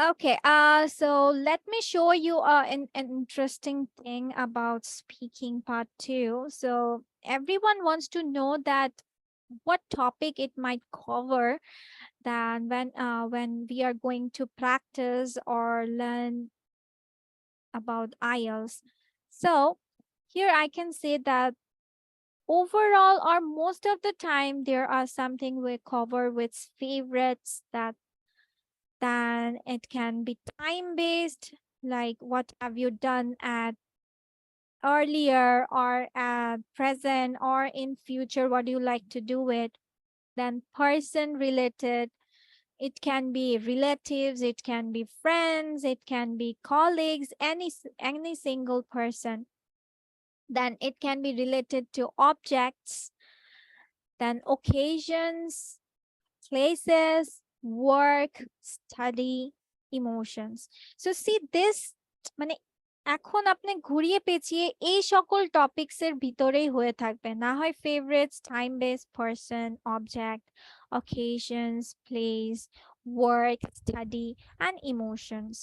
Okay, so let me show you an interesting thing about speaking part two. So everyone wants to know that what topic it might cover then when we are going to practice or learn about IELTS. So here I can say that overall or most of the time there are something we cover with favorites that then it can be time based, like what have you done at earlier or at present or in future, what do you like to do it. Then person related, it can be relatives, it can be friends, it can be colleagues, any single person. Then it can be related to objects, then occasions, places, work, study, emotions. So see this মানে এখন আপনি ঘুরিয়ে পেঁচিয়ে এই সকল topics এর ভিতরেই হয়ে থাকবে, না হয় favourites, time base, person, object, occasions, place, work, study and emotions.